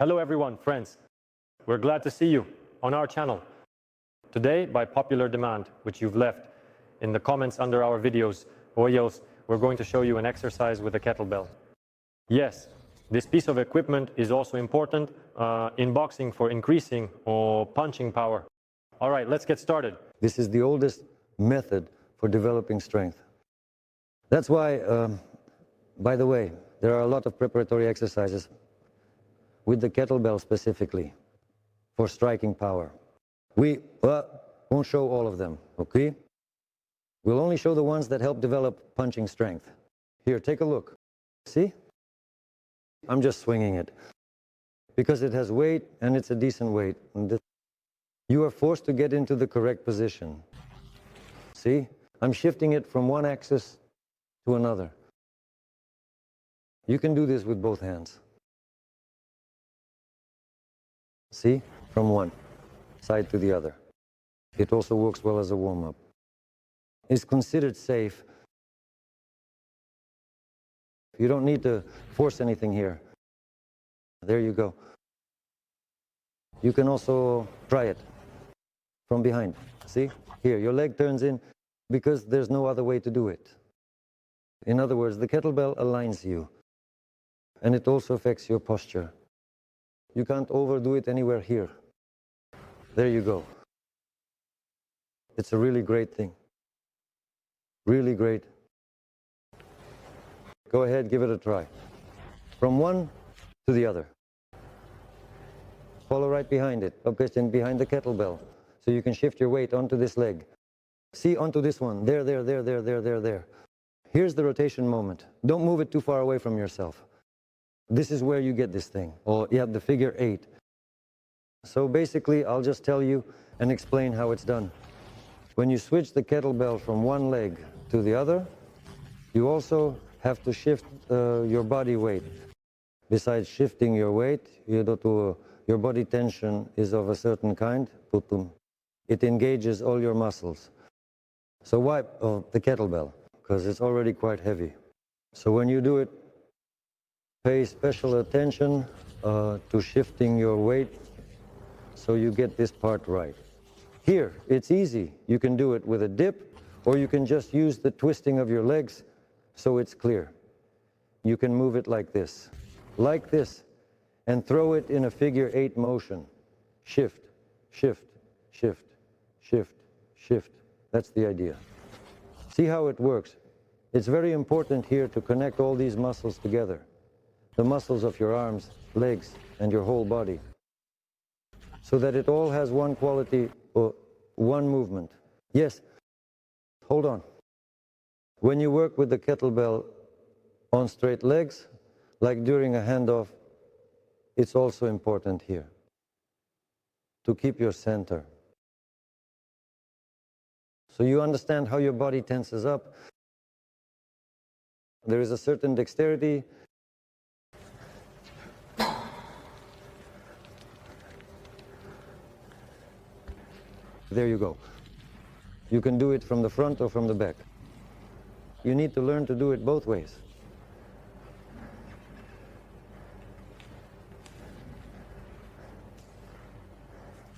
Hello everyone, friends. We're glad to see you on our channel. Today, by popular demand, which you've left in the comments under our videos, we're going to show you an exercise with a kettlebell. Yes, this piece of equipment is also important in boxing for increasing or punching power. All right, let's get started. This is the oldest method for developing strength. That's why, by the way, there are a lot of preparatory exercises with the kettlebell specifically for striking power. We won't show all of them, okay? We'll only show the ones that help develop punching strength. Here, take a look. See? I'm just swinging it because it has weight and it's a decent weight. You are forced to get into the correct position. See? I'm shifting it from one axis to another. You can do this with both hands. See? From one side to the other. It also works well as a warm-up. It's considered safe. You don't need to force anything here. There you go. You can also try it from behind. See? Here, your leg turns in because there's no other way to do it. In other words, the kettlebell aligns you, and it also affects your posture. You can't overdo it anywhere here. There you go. It's a really great thing. Really great. Go ahead, give it a try. From one to the other. Follow right behind it, and behind the kettlebell. So you can shift your weight onto this leg. See, onto this one. There. Here's the rotation moment. Don't move it too far away from yourself. This is where you get this thing. Or you have the figure 8. So basically, I'll just tell you and explain how it's done. When you switch the kettlebell from one leg to the other, you also have to shift your body weight. Besides shifting your weight, your body tension is of a certain kind. It engages all your muscles. So why the kettlebell? Because it's already quite heavy. So when you do it, pay special attention to shifting your weight so you get this part right. Here, it's easy. You can do it with a dip, or you can just use the twisting of your legs so it's clear. You can move it like this, and throw it in a figure 8 motion. Shift, shift, shift, shift, shift. That's the idea. See how it works? It's very important here to connect all these muscles together. The muscles of your arms, legs, and your whole body. So that it all has one quality or one movement. Yes, hold on. When you work with the kettlebell on straight legs, like during a handoff, it's also important here to keep your center. So you understand how your body tenses up. There is a certain dexterity. There you go. You can do it from the front or from the back. You need to learn to do it both ways.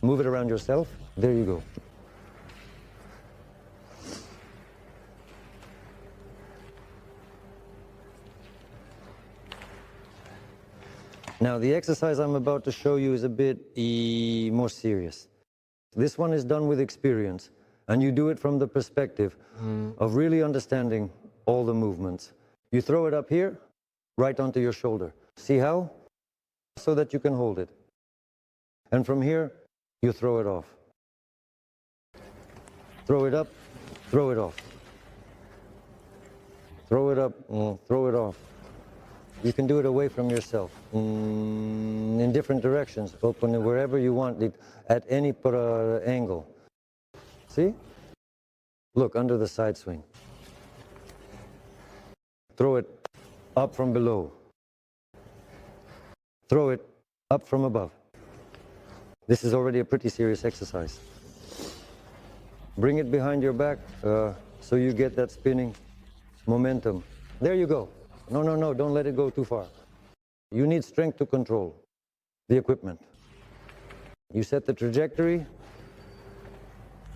Move it around yourself. There you go. Now, the exercise I'm about to show you is a bit more serious. This one is done with experience, and you do it from the perspective of really understanding all the movements. You throw it up here, right onto your shoulder. See how? So that you can hold it. And from here, you throw it off. Throw it up, throw it off. Throw it up, throw it off. You can do it away from yourself, in different directions, open it wherever you want it, at any angle. See? Look, under the side swing. Throw it up from below. Throw it up from above. This is already a pretty serious exercise. Bring it behind your back so you get that spinning momentum. There you go. No, don't let it go too far. You need strength to control. the equipment. You set the trajectory,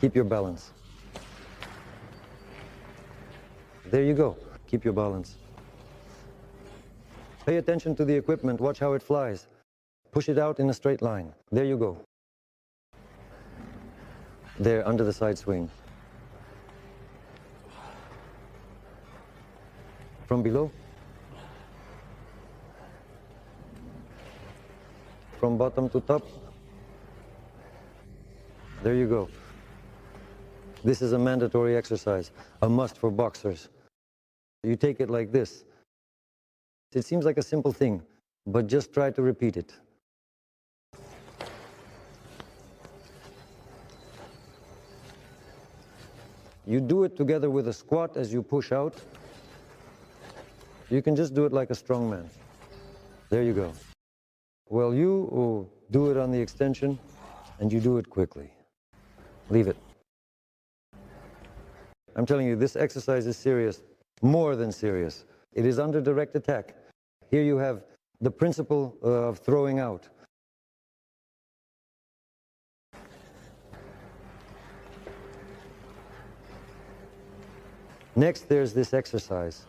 keep your balance. There you go, keep your balance. Pay attention to the equipment, watch how it flies. Push it out in a straight line. There you go. There, under the side swing. From below. From bottom to top. There you go. This is a mandatory exercise, a must for boxers. You take it like this. It seems like a simple thing, but just try to repeat it. You do it together with a squat as you push out. You can just do it like a strong man. There you go. Well, you do it on the extension, and you do it quickly. Leave it. I'm telling you, this exercise is serious, more than serious. It is under direct attack. Here you have the principle of throwing out. Next, there's this exercise.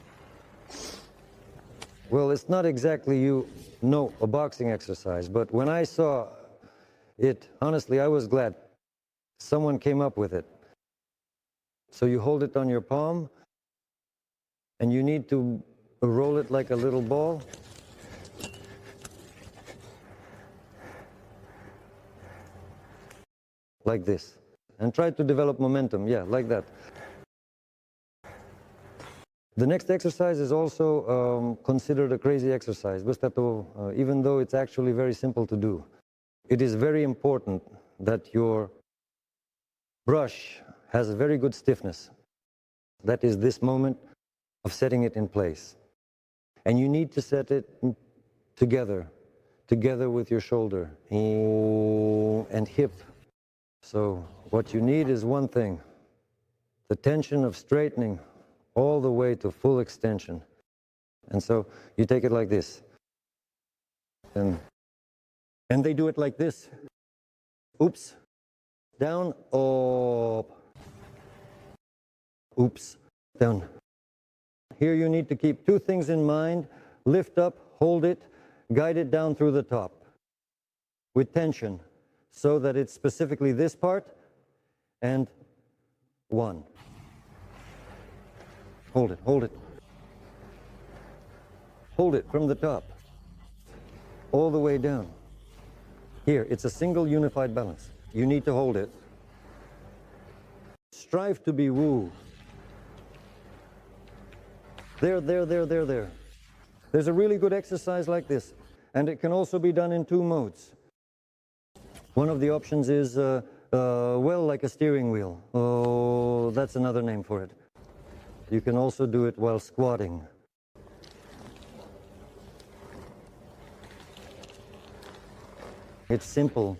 Well, it's not exactly a boxing exercise, but when I saw it, honestly, I was glad someone came up with it. So you hold it on your palm, and you need to roll it like a little ball. Like this. And try to develop momentum, yeah, like that. The next exercise is also considered a crazy exercise, even though it's actually very simple to do. It is very important that your brush has a very good stiffness. That is this moment of setting it in place. And you need to set it together with your shoulder and hip. So what you need is one thing, the tension of straightening all the way to full extension. And so you take it like this. And they do it like this. Oops. Down, up. Oops. Down. Here you need to keep two things in mind. Lift up, hold it, guide it down through the top with tension so that it's specifically this part and one. Hold it, hold it. Hold it from the top, all the way down. Here, it's a single unified balance. You need to hold it. Strive to be woo. There. There's a really good exercise like this, and it can also be done in two modes. One of the options is, well, like a steering wheel. Oh, that's another name for it. You can also do it while squatting. It's simple.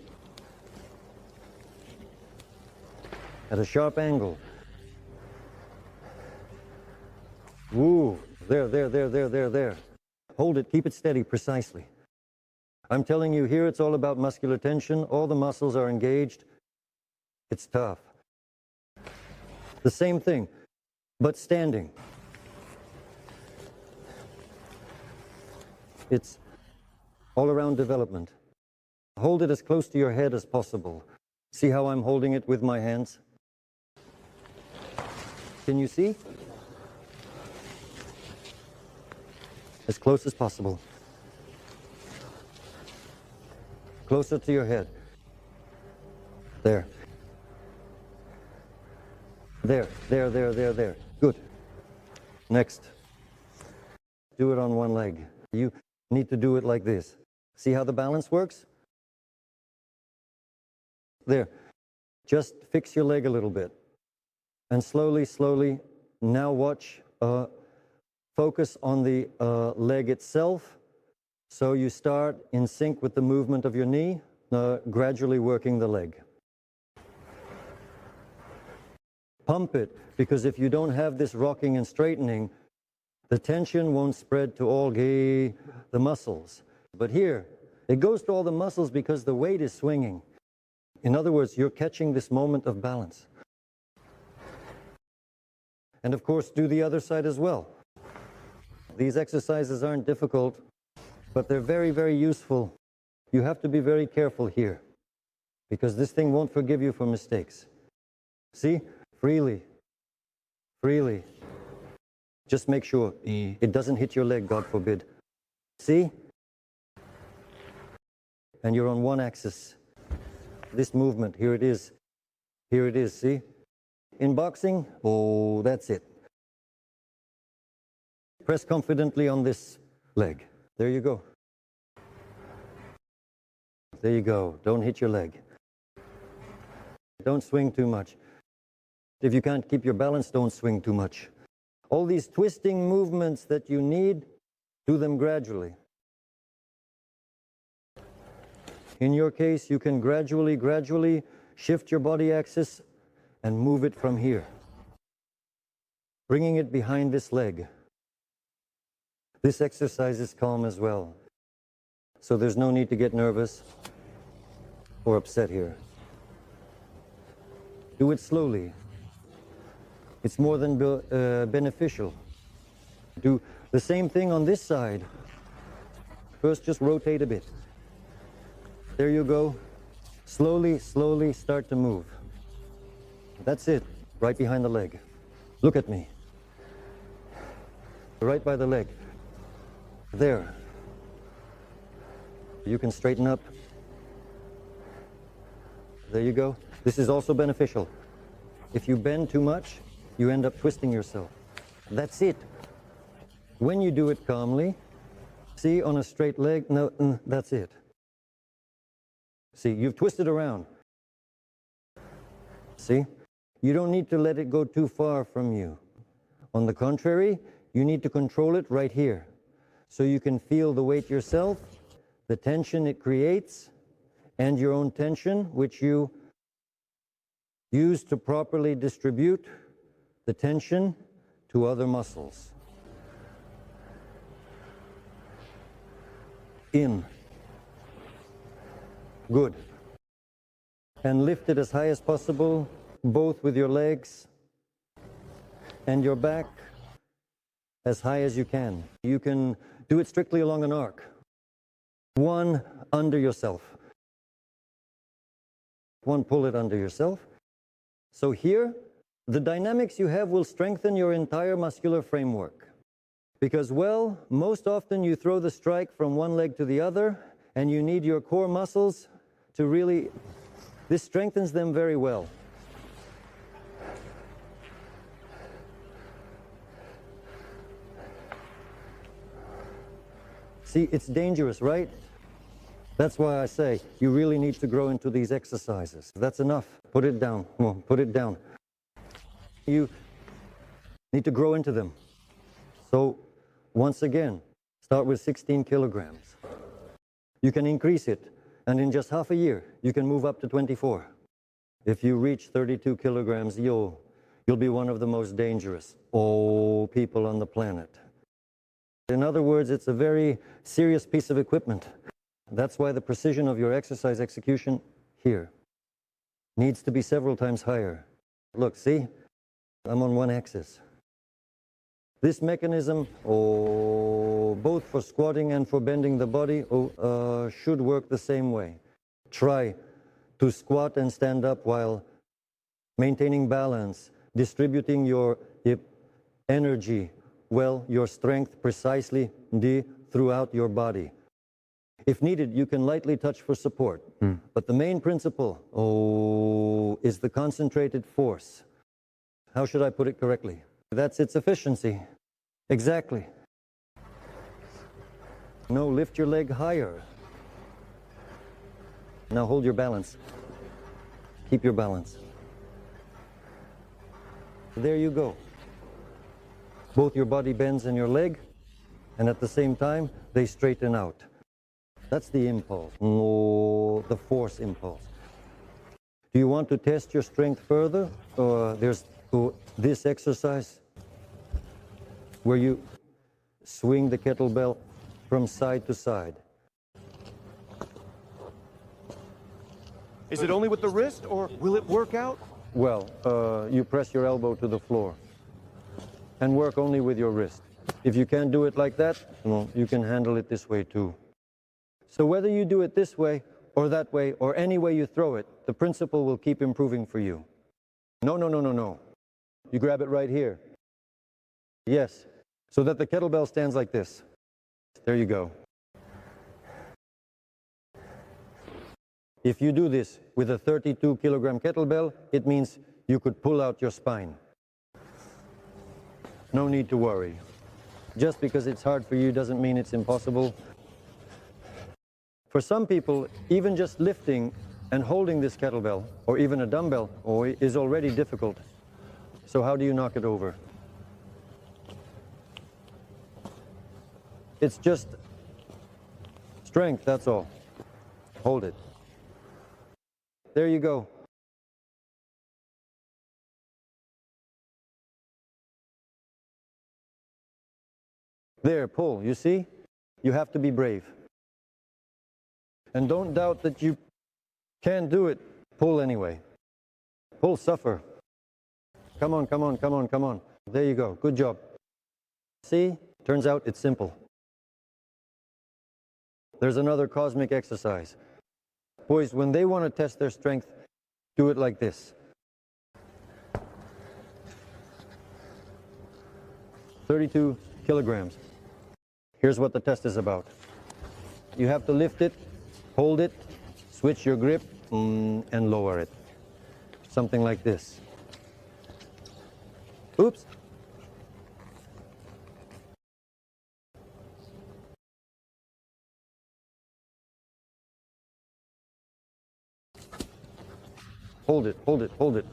At a sharp angle. Woo, there. Hold it, keep it steady, precisely. I'm telling you, here it's all about muscular tension. All the muscles are engaged. It's tough. The same thing, but standing. It's all around development. Hold it as close to your head as possible. See how I'm holding it with my hands? Can you see? As close as possible. Closer to your head. There. There. Good. Next. Do it on one leg. You need to do it like this. See how the balance works? There. Just fix your leg a little bit. And slowly, now watch. Focus on the leg itself. So you start in sync with the movement of your knee, gradually working the leg. Pump it, because if you don't have this rocking and straightening, the tension won't spread to all the muscles. But here, It goes to all the muscles because the weight is swinging. In other words, you're catching this moment of balance. And of course, do the other side as well. These exercises aren't difficult, but they're very, very useful. You have to be very careful here because this thing won't forgive you for mistakes. See? Freely. Freely. Just make sure it doesn't hit your leg, God forbid. See? And you're on one axis. This movement, here it is. Here it is, see? In boxing, oh, that's it. Press confidently on this leg. There you go. There you go. Don't hit your leg. Don't swing too much. If you can't keep your balance, don't swing too much. All these twisting movements that you need, do them gradually. In your case, you can gradually shift your body axis and move it from here, bringing it behind this leg. This exercise is calm as well, so there's no need to get nervous or upset here. Do it slowly. It's more than beneficial. Do the same thing on this side. First, just rotate a bit. There you go. Slowly, slowly start to move. That's it, right behind the leg. Look at me. Right by the leg. There. You can straighten up. There you go. This is also beneficial. If you bend too much, you end up twisting yourself. That's it. When you do it calmly, see, on a straight leg, no, that's it. See, you've twisted around. See? You don't need to let it go too far from you. On the contrary, you need to control it right here. So you can feel the weight yourself, the tension it creates, and your own tension, which you use to properly distribute the tension to other muscles. In. Good. And lift it as high as possible, both with your legs and your back, as high as you can. You can do it strictly along an arc. One under yourself. One pull it under yourself. So here, the dynamics you have will strengthen your entire muscular framework. Because, well, most often you throw the strike from one leg to the other, and you need your core muscles to really, this strengthens them very well. See, it's dangerous, right? That's why I say you really need to grow into these exercises. That's enough. Put it down. Come on, put it down. You need to grow into them. So, once again, start with 16 kilograms. You can increase it, and in just half a year, you can move up to 24. If you reach 32 kilograms, you'll be one of the most dangerous people on the planet. In other words, it's a very serious piece of equipment. That's why the precision of your exercise execution here needs to be several times higher. Look, see? I'm on one axis. This mechanism, both for squatting and for bending the body, should work the same way. Try to squat and stand up while maintaining balance, distributing your energy, your strength precisely throughout your body. If needed, you can lightly touch for support. But the main principle is the concentrated force. How should I put it correctly? That's its efficiency. Exactly. No, lift your leg higher. Now hold your balance. Keep your balance. There you go. Both your body bends and your leg, and at the same time, they straighten out. That's the impulse, the force impulse. Do you want to test your strength further? There's this exercise where you swing the kettlebell from side to side. Is it only with the wrist, or will it work out? Well, you press your elbow to the floor and work only with your wrist. If you can't do it like that, well, you can handle it this way too. So whether you do it this way or that way or any way you throw it, the principle will keep improving for you. No, no, no, no, no. You grab it right here. Yes, so that the kettlebell stands like this. There you go. If you do this with a 32-kilogram kettlebell, it means you could pull out your spine. No need to worry. Just because it's hard for you doesn't mean it's impossible. For some people, even just lifting and holding this kettlebell, or even a dumbbell, is already difficult. So how do you knock it over? It's just strength, that's all. Hold it. There you go. There, pull, you see? You have to be brave. And don't doubt that you can't do it. Pull anyway. Pull, suffer. Come on, come on, come on, come on. There you go, good job. See, turns out it's simple. There's another cosmic exercise. Boys, when they want to test their strength, do it like this. 32 kilograms. Here's what the test is about. You have to lift it, hold it, switch your grip, and lower it. Something like this. Oops. Hold it, hold it, hold it.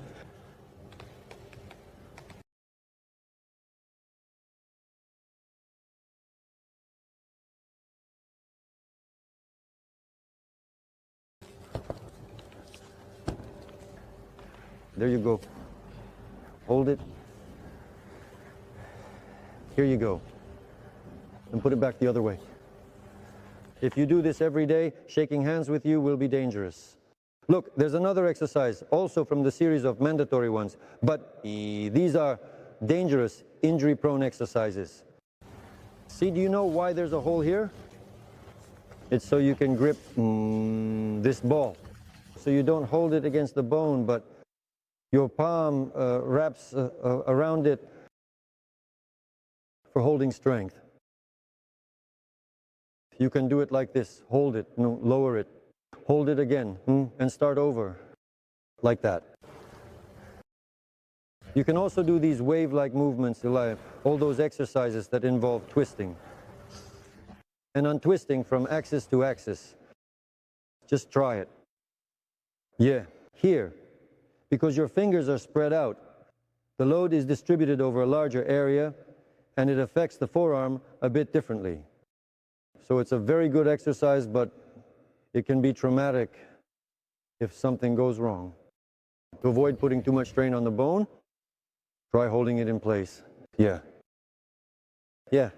There you go. Hold it. Here you go. And put it back the other way. If you do this every day, shaking hands with you will be dangerous. Look, there's another exercise, also from the series of mandatory ones, but these are dangerous, injury-prone exercises. See, do you know why there's a hole here? It's so you can grip this ball. So you don't hold it against the bone, but your palm wraps around it for holding strength. You can do it like this. Hold it, no, lower it. Hold it again, and start over, like that. You can also do these wave-like movements, like all those exercises that involve twisting. And untwisting from axis to axis. Just try it. Yeah, here. Because your fingers are spread out. The load is distributed over a larger area, and it affects the forearm a bit differently. So it's a very good exercise, but it can be traumatic if something goes wrong. To avoid putting too much strain on the bone, try holding it in place. Yeah. Yeah.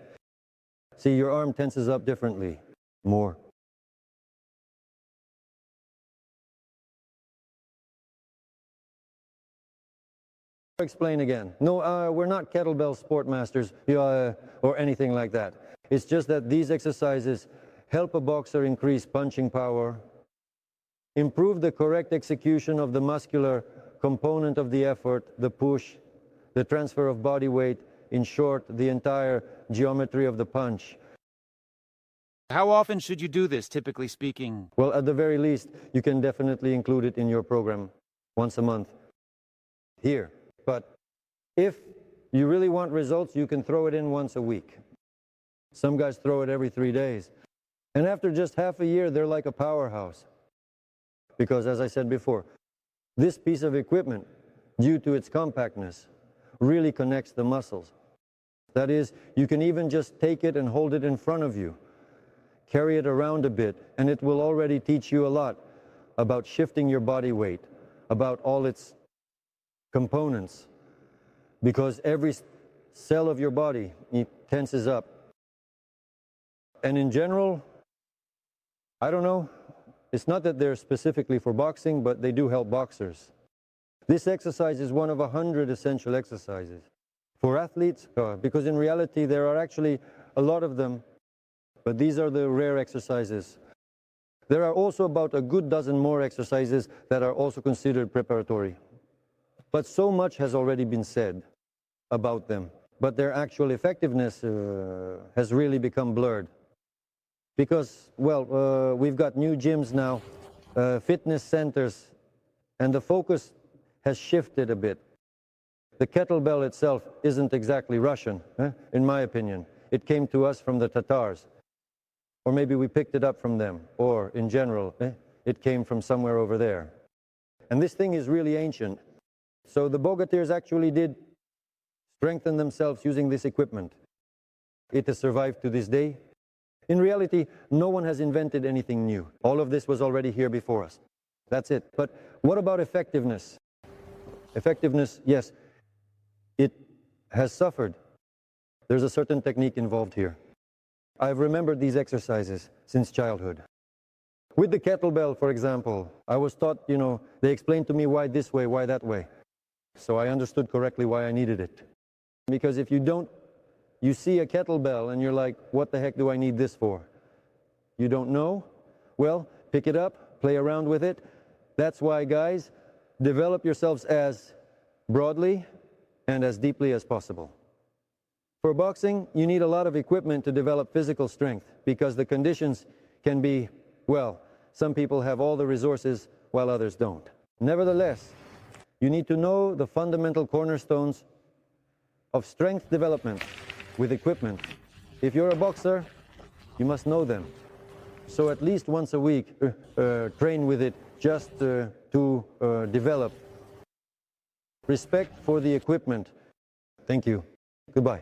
See, your arm tenses up differently. More. Explain again. No, we're not kettlebell sport masters or anything like that. It's just that these exercises help a boxer increase punching power, improve the correct execution of the muscular component of the effort, the push, the transfer of body weight, in short, the entire geometry of the punch. How often should you do this, typically speaking? Well, at the very least, you can definitely include it in your program once a month here. But if you really want results, you can throw it in once a week. Some guys throw it every 3 days. And after just half a year, they're like a powerhouse. Because, as I said before, this piece of equipment, due to its compactness, really connects the muscles. That is, you can even just take it and hold it in front of you. Carry it around a bit, and it will already teach you a lot about shifting your body weight, about all its components. Because every cell of your body, it tenses up. And in general, I don't know, It's not that they're specifically for boxing, but they do help boxers. This exercise is one of 100 essential exercises for athletes, because in reality there are actually a lot of them, but these are the rare exercises. There are also about a good dozen more exercises that are also considered preparatory. But so much has already been said about them, but their actual effectiveness has really become blurred. Because, well, we've got new gyms now, fitness centers, and the focus has shifted a bit. The kettlebell itself isn't exactly Russian, in my opinion. It came to us from the Tatars. Or maybe we picked it up from them. Or, in general, it came from somewhere over there. And this thing is really ancient. So the Bogatirs actually did strengthen themselves using this equipment. It has survived to this day. In reality, no one has invented anything new. All of this was already here before us. That's it. But what about effectiveness? Effectiveness, yes, it has suffered. There's a certain technique involved here. I've remembered these exercises since childhood. With the kettlebell, for example, I was taught, they explained to me why this way, why that way. So I understood correctly why I needed it. Because if you don't, you see a kettlebell and you're like, what the heck do I need this for? You don't know? Well, pick it up, play around with it. That's why, guys, develop yourselves as broadly and as deeply as possible. For boxing, you need a lot of equipment to develop physical strength because the conditions can be, well, some people have all the resources while others don't. Nevertheless, you need to know the fundamental cornerstones of strength development with equipment. If you're a boxer, you must know them. So at least once a week, train with it just to develop. Respect for the equipment. Thank you. Goodbye.